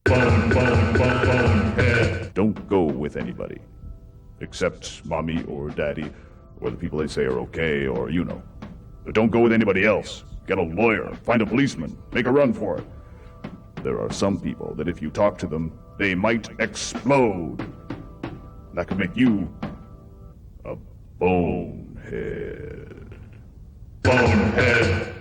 Bonehead. Don't go with anybody. Except mommy or daddy, or the people they say are okay, or you know. But don't go with anybody else. Get a lawyer, find a policeman, make a run for it. There are some people that if you talk to them, they might explode. That could make you a bonehead. Bonehead.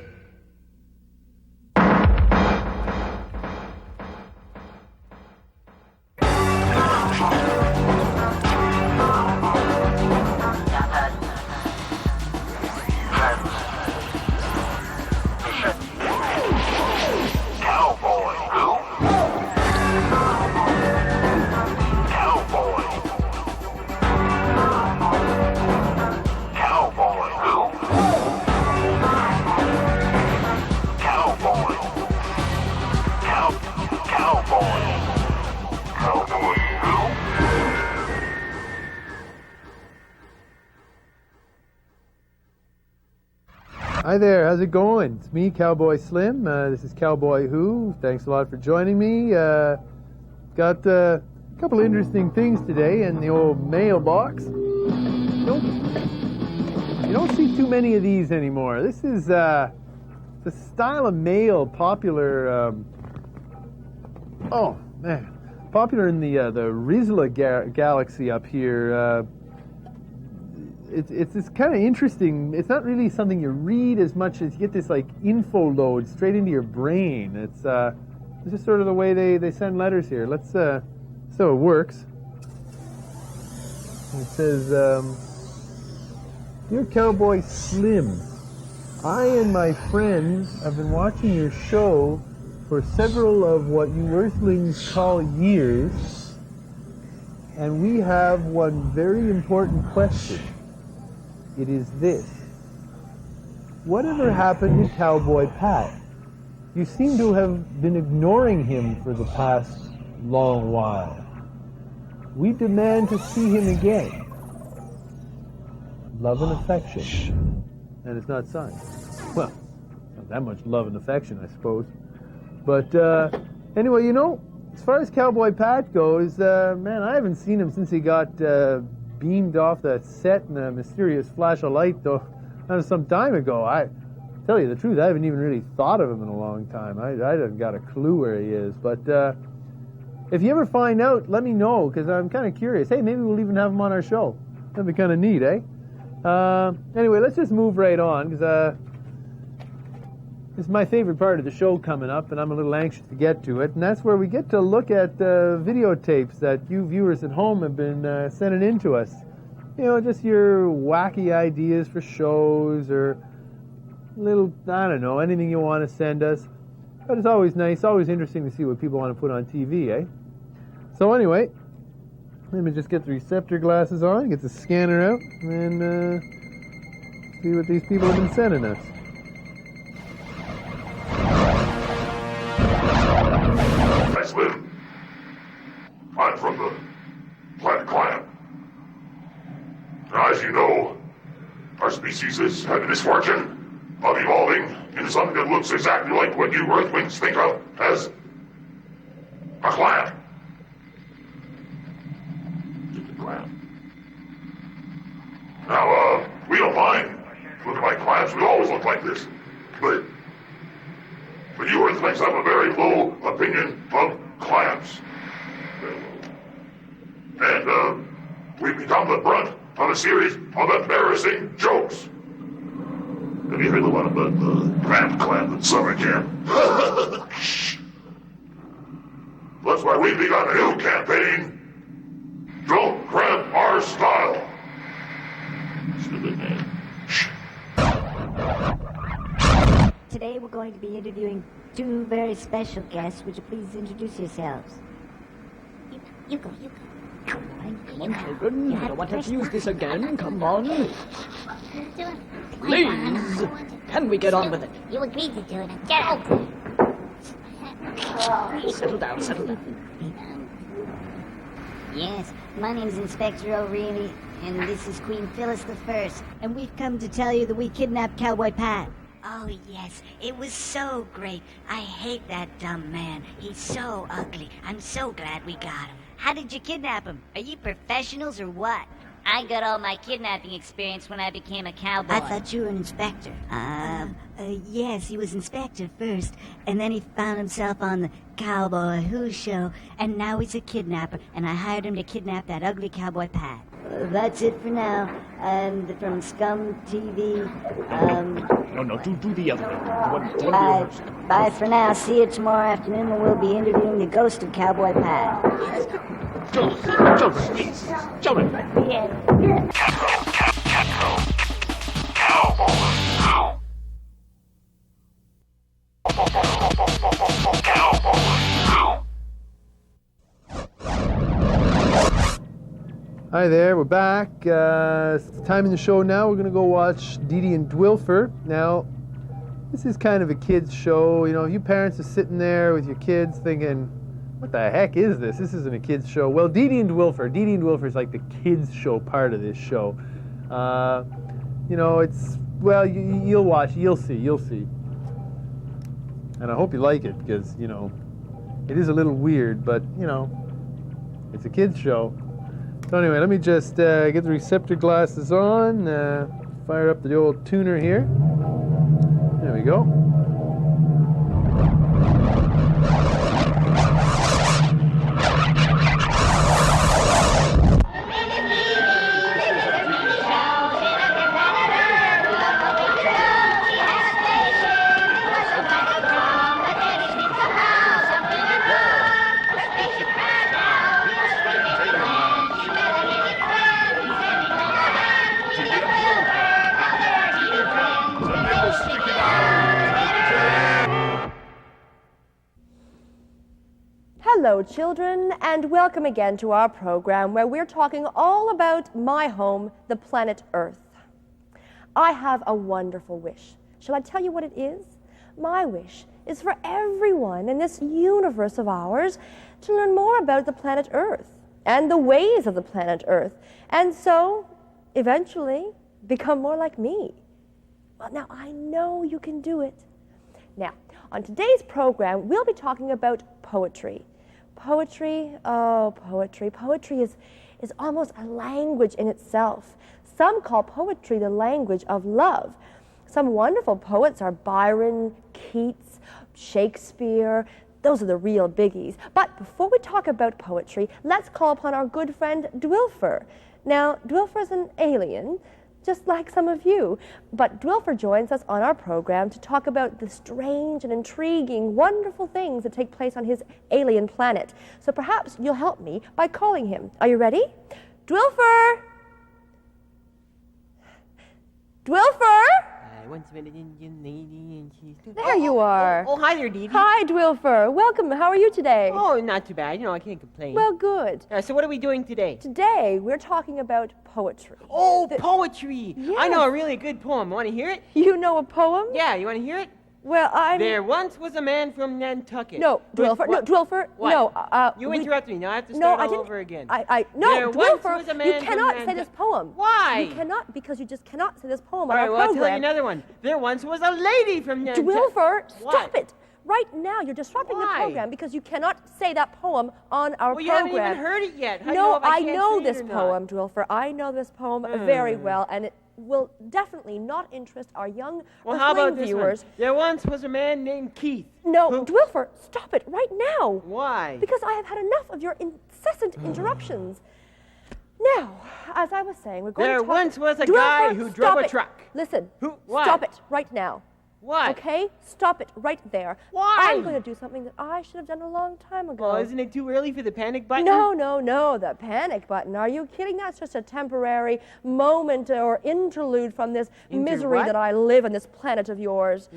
Hi there, how's it going? It's me, Cowboy Slim. This is Cowboy Who. Thanks a lot for joining me. Got a couple interesting things today in the old mailbox. You don't see too many of these anymore. This is the style of mail popular. Popular in the Rizla galaxy up here. It's kind of interesting. It's not really something you read as much as you get this like info load straight into your brain. It's just sort of the way they send letters here. Let's so it works. It says, "Dear Cowboy Slim, I and my friends have been watching your show for several of what you Earthlings call years, and we have one very important question. It is this. Whatever happened to Cowboy Pat? You seem to have been ignoring him for the past long while. We demand to see him again. Love and affection." And it's not signed. Well, not that much love and affection, I suppose. But anyway, you know, as far as Cowboy Pat goes, man, I haven't seen him since he got beamed off the set in a mysterious flash of light, though. That was some time ago. I tell you the truth, I haven't even really thought of him in a long time. I haven't got a clue where he is. But if you ever find out, let me know, because I'm kind of curious. Hey, maybe we'll even have him on our show. That'd be kind of neat, eh? Anyway, let's just move right on, because this is my favorite part of the show coming up, and I'm a little anxious to get to it. And that's where we get to look at videotapes that you viewers at home have been sending in to us. You know, just your wacky ideas for shows or little, I don't know, anything you want to send us. But it's always nice, always interesting to see what people want to put on TV, eh? So anyway, let me just get the receptor glasses on, get the scanner out, and see what these people have been sending us. Slim. I'm from the planet Klamp. Now, as you know, our species has had the misfortune of evolving into something that looks exactly like what you Earthlings think of as a clamp. Just a clamp. Now, we don't mind looking like clamps. We always look like this. But you Earthlings have a very low opinion of clamps. And we've become the brunt of a series of embarrassing jokes. Have you heard the one about the clamp at summer camp? That's why we've begun a new campaign. Don't cramp our style. Stupid man. Today we're going to be interviewing two very special guests. Would you please introduce yourselves? You go. Come on, children. You don't want to use this again. Come on. Please. Can we get on with it? You agreed to do it. Get out. Settle down. Yes, my name's Inspector O'Reilly, and this is Queen Phyllis I, and we've come to tell you that we kidnapped Cowboy Pat. Oh, yes. It was so great. I hate that dumb man. He's so ugly. I'm so glad we got him. How did you kidnap him? Are you professionals or what? I got all my kidnapping experience when I became a cowboy. I thought you were an inspector. Yes, he was inspector first, and then he found himself on the Cowboy Who show, and now he's a kidnapper, and I hired him to kidnap that ugly Cowboy Pat. That's it for now. And from Scum TV, No, do the other one. Bye for now. See you tomorrow afternoon when we'll be interviewing the ghost of Cowboy Pat. Children, please. Children. Hi there, we're back. It's time in the show now. We're going to go watch Dee Dee and Dwilfer. Now, this is kind of a kid's show. You know, if you parents are sitting there with your kids thinking, what the heck is this? This isn't a kid's show. Well, Dee Dee and Dwilfer is like the kids' show part of this show. You know, it's, well, you'll watch, you'll see. And I hope you like it, because, you know, it is a little weird, but, you know, it's a kid's show. So anyway, let me just get the receptor glasses on, fire up the old tuner here. There we go. Hello, children, and welcome again to our program where we're talking all about my home, the planet Earth. I have a wonderful wish. Shall I tell you what it is? My wish is for everyone in this universe of ours to learn more about the planet Earth and the ways of the planet Earth, and so, eventually, become more like me. Well, now, I know you can do it. Now, on today's program, we'll be talking about poetry. Poetry is almost a language in itself. Some call poetry the language of love. Some wonderful poets are Byron, Keats, Shakespeare. Those are the real biggies. But before we talk about poetry, let's call upon our good friend Dwilfer. Now, Dwilfer's an alien, just like some of you. But Dwilfer joins us on our program to talk about the strange and intriguing, wonderful things that take place on his alien planet. So perhaps you'll help me by calling him. Are you ready? Dwilfer! Dwilfer! There you are. Oh, hi there, Dee Dee. Hi, Dwilfer. Welcome. How are you today? Oh, not too bad. You know, I can't complain. Well, good. So what are we doing today? Today, we're talking about poetry. Oh, poetry. Yes. I know a really good poem. Want to hear it? You know a poem? Yeah, you want to hear it? Well, There once was a man from Nantucket. No, Dwilfer. No, Dwilfer. What? No. You interrupted me. Now I have to start all over again. No, There once Dwilfer. was a man You from cannot say this poem. Why? You cannot, because you just cannot say this poem All on right, our well, I'll program. tell you another one. There once was a lady from Nantucket. Dwilfer, What? stop it. Right now, you're disrupting the Why? program because you cannot say that poem on our Well, you program. haven't even heard it yet. How do you No, know if I I can't know say it this or not? poem, Dwilfer. I know this poem very well, and it will definitely not interest our young Well, how Earthling about this viewers. one? There once was a man named Keith. No, who- Dwilfer, stop it right now. Why? Because I have had enough of your incessant interruptions. Now, as I was saying, we're going There to talk... once was a Dwilfer, guy who drove stop a it. truck. Listen, What? stop it right now. What? Okay? Stop it right there. Why? I'm going to do something that I should have done a long time ago. Well, isn't it too early for the panic button? No, the panic button. Are you kidding? That's just a temporary moment or interlude from this misery what? that I live on this planet of yours.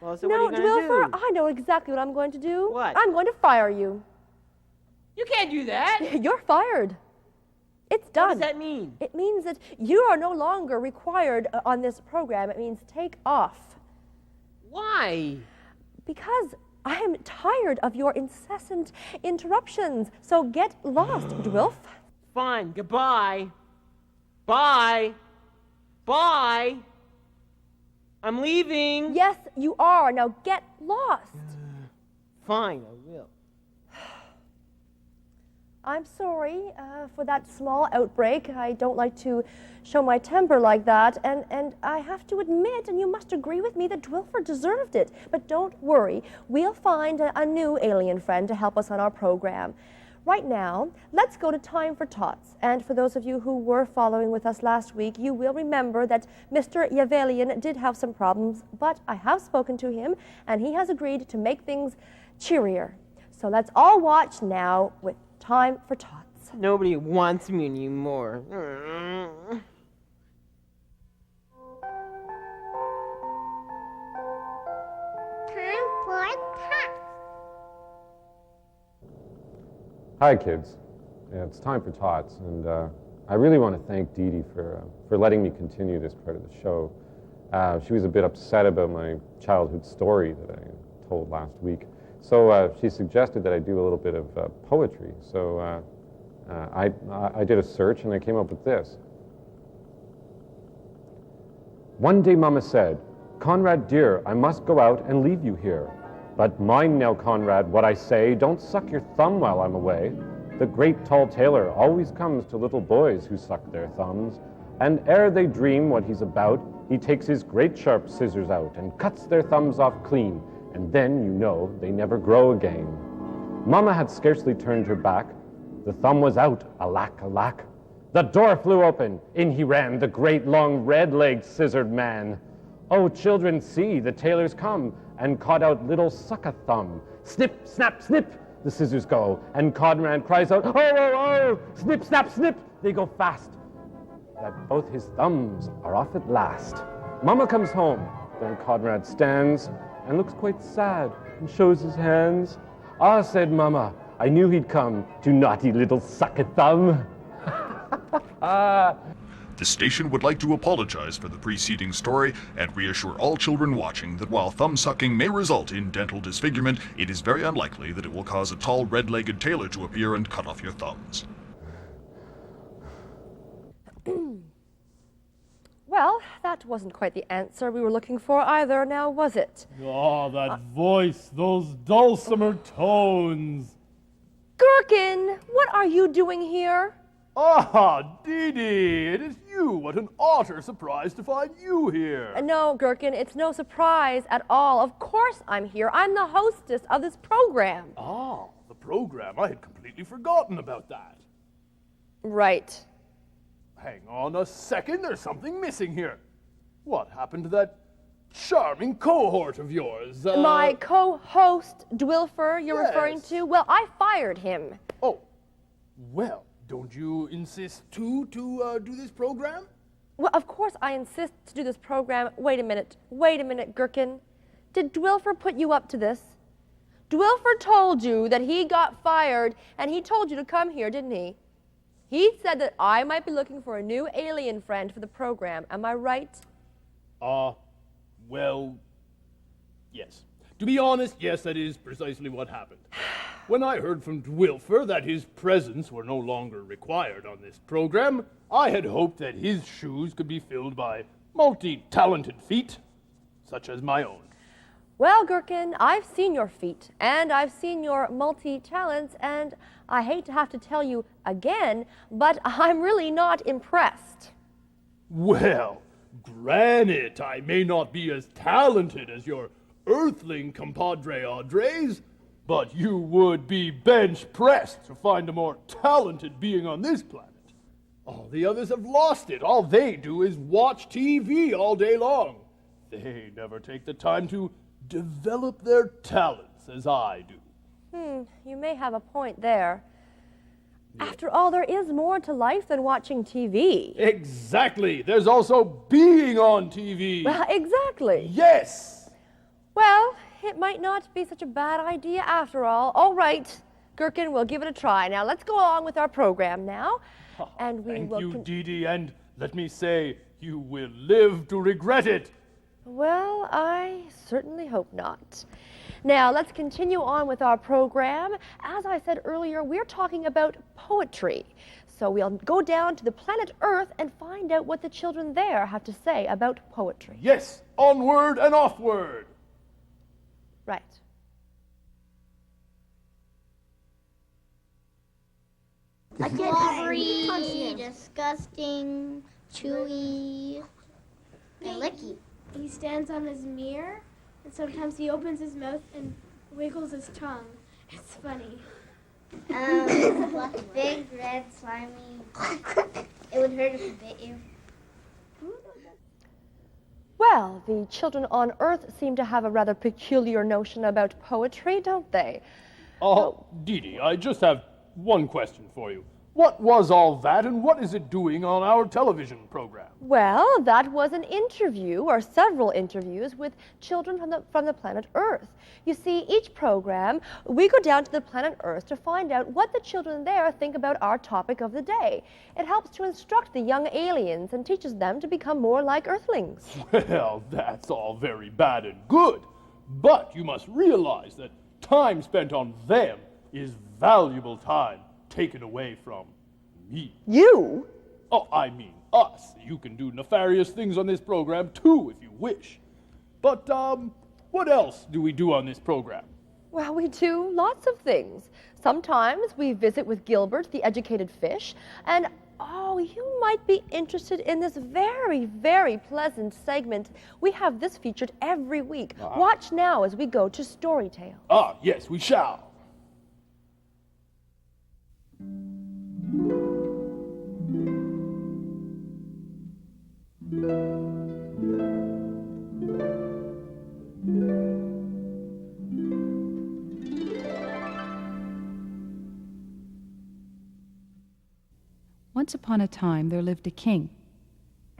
Well, so No, what are you going to Dwilfer, do? I know exactly what I'm going to do. What? I'm going to fire you. You can't do that. You're fired. It's done. What does that mean? It means that you are no longer required on this program. It means take off. Why? Because I am tired of your incessant interruptions. So get lost, Dwilf. Fine. Goodbye. Bye. Bye. I'm leaving. Yes, you are. Now get lost. Fine, I will. I'm sorry for that small outbreak. I don't like to show my temper like that. And I have to admit, and you must agree with me, that Dwilfer deserved it. But don't worry. We'll find a new alien friend to help us on our program. Right now, let's go to Time for Tots. And for those of you who were following with us last week, you will remember that Mr. Yavelian did have some problems, but I have spoken to him, and he has agreed to make things cheerier. So let's all watch now with Time for Tots. Nobody wants me anymore. Time for Tots. Hi, kids. Yeah, it's Time for Tots, and I really want to thank Dee Dee for letting me continue this part of the show. She was a bit upset about my childhood story that I told last week, so she suggested that I do a little bit of poetry. So I did a search, and I came up with this. One day Mama said, "Conrad dear, I must go out and leave you here. But mind now, Conrad, what I say, don't suck your thumb while I'm away. The great tall tailor always comes to little boys who suck their thumbs, and ere they dream what he's about, he takes his great sharp scissors out and cuts their thumbs off clean, and then, you know, they never grow again." Mama had scarcely turned her back. The thumb was out, alack, alack. The door flew open, in he ran, the great long red-legged scissored man. "Oh, children, see, the tailor's come, and caught out little suck-a-thumb. Snip, snap, snip, the scissors go, and Conrad cries out, 'Oh, oh, oh!' Snip, snap, snip, they go fast, that both his thumbs are off at last." Mama comes home, then Conrad stands, and looks quite sad, and shows his hands. "Ah," said Mama, "I knew he'd come, to naughty little suck-a-thumb." The station would like to apologize for the preceding story and reassure all children watching that while thumb-sucking may result in dental disfigurement, it is very unlikely that it will cause a tall red-legged tailor to appear and cut off your thumbs. Well, that wasn't quite the answer we were looking for either, now was it? Ah, that voice, those dulcimer tones. Gherken, what are you doing here? Ah, Dee Dee, it is you. What an utter surprise to find you here. No, Gherken, it's no surprise at all. Of course I'm here. I'm the hostess of this program. Ah, the program. I had completely forgotten about that. Right. Hang on a second, there's something missing here. What happened to that charming cohort of yours? My co-host, Dwilfer, you're Yes. referring to? Well, I fired him. Oh, well, don't you insist, too, to do this program? Well, of course I insist to do this program. Wait a minute, Gherken. Did Dwilfer put you up to this? Dwilfer told you that he got fired, and he told you to come here, didn't he? He said that I might be looking for a new alien friend for the program. Am I right? Well, yes. To be honest, yes, that is precisely what happened. When I heard from Dwilfer that his presence were no longer required on this program, I had hoped that his shoes could be filled by multi-talented feet, such as my own. Well, Gherken, I've seen your feet, and I've seen your multi-talents, and I hate to have to tell you again, but I'm really not impressed. Well, granted, I may not be as talented as your earthling compadre Audrey's, but you would be bench-pressed to find a more talented being on this planet. All the others have lost it. All they do is watch TV all day long. They never take the time to develop their talents as I do. You may have a point there. After all, there is more to life than watching TV. Exactly. There's also being on TV. Well, exactly. Yes. Well, it might not be such a bad idea after all. All right, Gherken, we'll give it a try. Now, let's go along with our program now. And we Thank will you, Dee Dee, and let me say, you will live to regret it. Well, I certainly hope not. Now, let's continue on with our program. As I said earlier, we're talking about poetry. So we'll go down to the planet Earth and find out what the children there have to say about poetry. Yes, onward and offward. Right. Blubbery, disgusting, chewy, and licky. He stands on his mirror, and sometimes he opens his mouth and wiggles his tongue. It's funny. Big, red, slimy. It would hurt if it bit you. Well, the children on Earth seem to have a rather peculiar notion about poetry, don't they? Dee Dee, I just have one question for you. What was all that, and what is it doing on our television program? Well, that was an interview, or several interviews, with children from the planet Earth. You see, each program, we go down to the planet Earth to find out what the children there think about our topic of the day. It helps to instruct the young aliens and teaches them to become more like Earthlings. Well, that's all very bad and good, but you must realize that time spent on them is valuable time taken away from me. You? Oh, I mean us. You can do nefarious things on this program too if you wish. But, what else do we do on this program? Well, we do lots of things. Sometimes we visit with Gilbert, the educated fish, and you might be interested in this very, very pleasant segment. We have this featured every week. Watch now as we go to Storytale. Yes, we shall. Once upon a time, there lived a king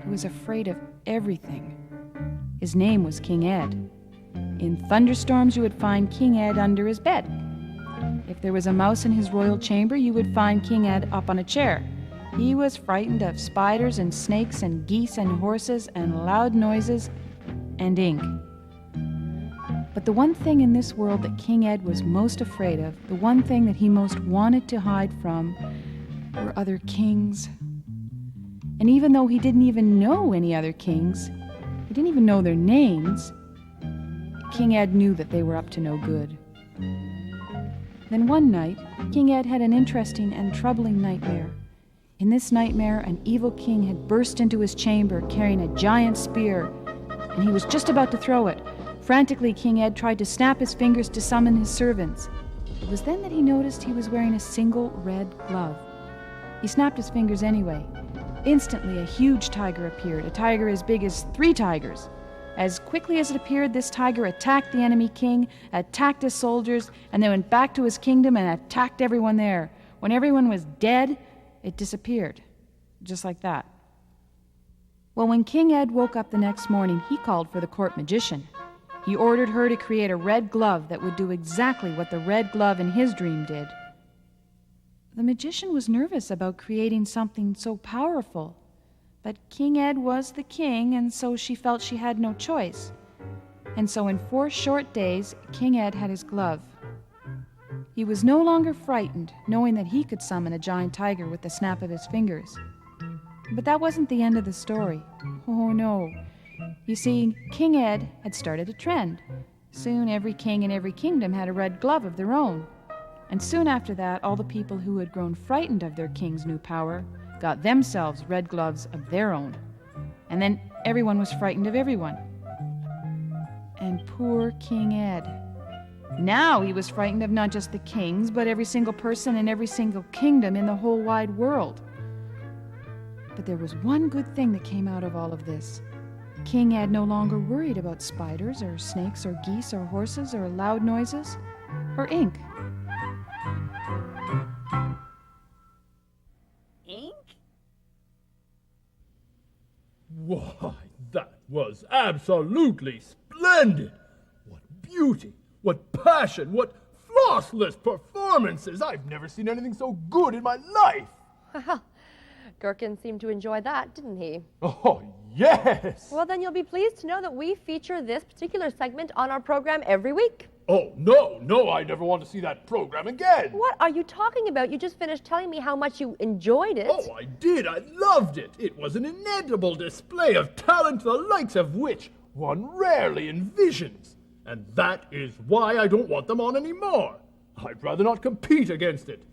who was afraid of everything. His name was King Ed. In thunderstorms, you would find King Ed under his bed. If there was a mouse in his royal chamber, you would find King Ed up on a chair. He was frightened of spiders and snakes and geese and horses and loud noises and ink. But the one thing in this world that King Ed was most afraid of, the one thing that he most wanted to hide from, were other kings. And even though he didn't even know any other kings, he didn't even know their names, King Ed knew that they were up to no good. Then one night, King Ed had an interesting and troubling nightmare. In this nightmare, an evil king had burst into his chamber carrying a giant spear, and he was just about to throw it. Frantically, King Ed tried to snap his fingers to summon his servants. It was then that he noticed he was wearing a single red glove. He snapped his fingers anyway. Instantly, a huge tiger appeared, a tiger as big as 3 tigers. As quickly as it appeared, this tiger attacked the enemy king, attacked his soldiers, and then went back to his kingdom and attacked everyone there. When everyone was dead, it disappeared. Just like that. Well, when King Ed woke up the next morning, he called for the court magician. He ordered her to create a red glove that would do exactly what the red glove in his dream did. The magician was nervous about creating something so powerful, but King Ed was the king, and so she felt she had no choice. And so in 4 short days, King Ed had his glove. He was no longer frightened, knowing that he could summon a giant tiger with the snap of his fingers. But that wasn't the end of the story. Oh no. You see, King Ed had started a trend. Soon every king in every kingdom had a red glove of their own. And soon after that, all the people who had grown frightened of their king's new power got themselves red gloves of their own. And then everyone was frightened of everyone. And poor King Ed. Now he was frightened of not just the kings, but every single person in every single kingdom in the whole wide world. But there was one good thing that came out of all of this. King Ed no longer worried about spiders or snakes or geese or horses or loud noises or ink. Ink? Why, that was absolutely splendid! What beauty! What passion! What flossless performances! I've never seen anything so good in my life! Well, Gherken seemed to enjoy that, didn't he? Oh, yes! Well, then you'll be pleased to know that we feature this particular segment on our program every week. Oh, no, I never want to see that program again. What are you talking about? You just finished telling me how much you enjoyed it. Oh, I did. I loved it. It was an inimitable display of talent the likes of which one rarely envisions. And that is why I don't want them on anymore. I'd rather not compete against it.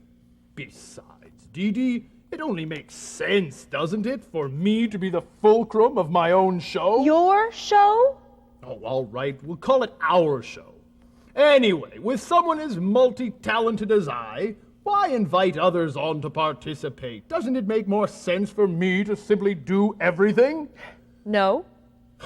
Besides, Dee Dee, it only makes sense, doesn't it, for me to be the fulcrum of my own show? Your show? Oh, all right. We'll call it our show. Anyway, with someone as multi-talented as I, why invite others on to participate? Doesn't it make more sense for me to simply do everything? No.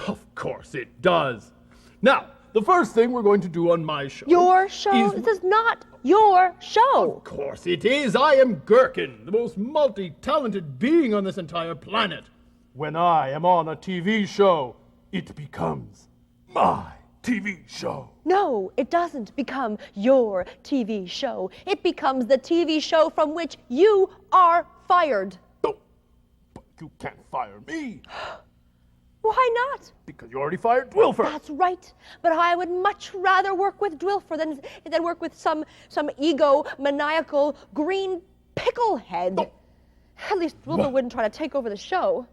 Of course it does. Now, the first thing we're going to do on my show... Your show? This is not your show. Of course it is. I am Gherken, the most multi-talented being on this entire planet. When I am on a TV show, it becomes my TV show. No, it doesn't become your TV show. It becomes the TV show from which you are fired. Oh, but you can't fire me. Why not? Because you already fired Dwilfer. That's right. But I would much rather work with Dwilfer than work with some ego-maniacal green picklehead. Oh. At least Dwilfer wouldn't try to take over the show.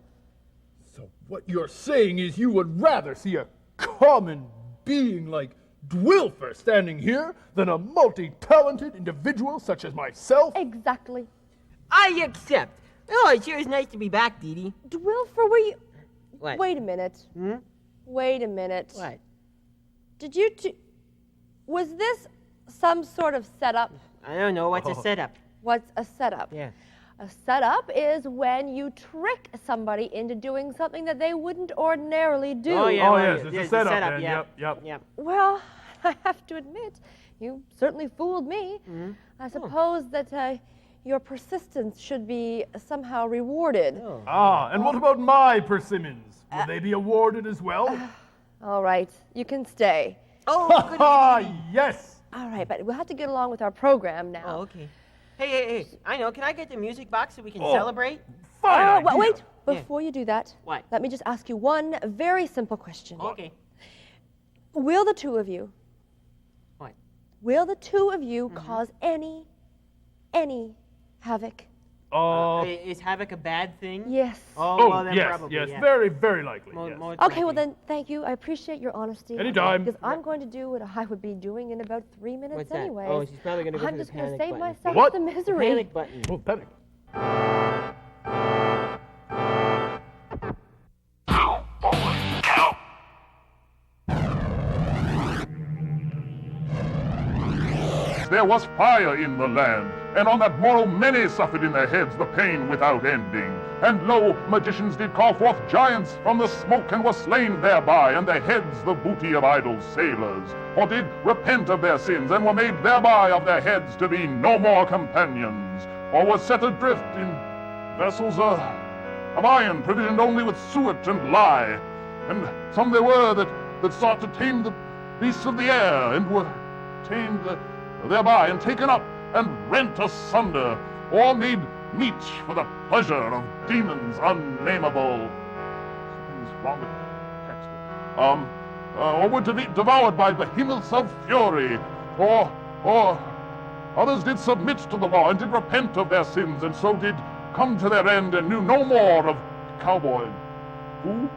So what you're saying is you would rather see a common being like Dwilfer standing here than a multi-talented individual such as myself? Exactly. I accept. Oh, it sure is nice to be back, Dee Dee. Dwilfer, were you... What? Wait a minute. Wait a minute. What? Did you was this some sort of setup? I don't know. What's a setup? What's a setup? Yeah. A setup is when you trick somebody into doing something that they wouldn't ordinarily do. Oh, yeah. Yes, it's a setup then. Yep. Well, I have to admit, you certainly fooled me. I suppose that your persistence should be somehow rewarded. Oh. And what about my persimmons? Will they be awarded as well? All right, you can stay. Oh, good. Yes. All right, but we'll have to get along with our program now. Oh, okay. Hey, I know. Can I get the music box so we can celebrate? Fine. Wait, before you do that, What? let me just ask you one very simple question. Okay. Will the two of you... What? Will the two of you cause any havoc? Is havoc a bad thing? Yes. Oh, well, then yes, probably, yes, yeah. very, very likely. Most Yes. Okay, likely. well then, thank you. I appreciate your honesty. Anytime. Because I'm going to do what I would be doing in about 3 minutes What's that? anyway. Oh, she's probably going to go I'm for the just going to panic save button. myself What? the misery. Panic button. Oh, panic. There was fire in the land, and on that morrow many suffered in their heads the pain without ending. And lo, magicians did call forth giants from the smoke, and were slain thereby, and their heads the booty of idle sailors, or did repent of their sins, and were made thereby of their heads to be no more companions, or were set adrift in vessels of iron, provisioned only with suet and lye. And some there were that sought to tame the beasts of the air, and were tamed thereby, and taken up, and rent asunder, or made meat for the pleasure of demons unnameable. Something's wrong with the text. Or were to be devoured by behemoths of fury, or others did submit to the law, and did repent of their sins, and so did come to their end, and knew no more of Cowboy. Who?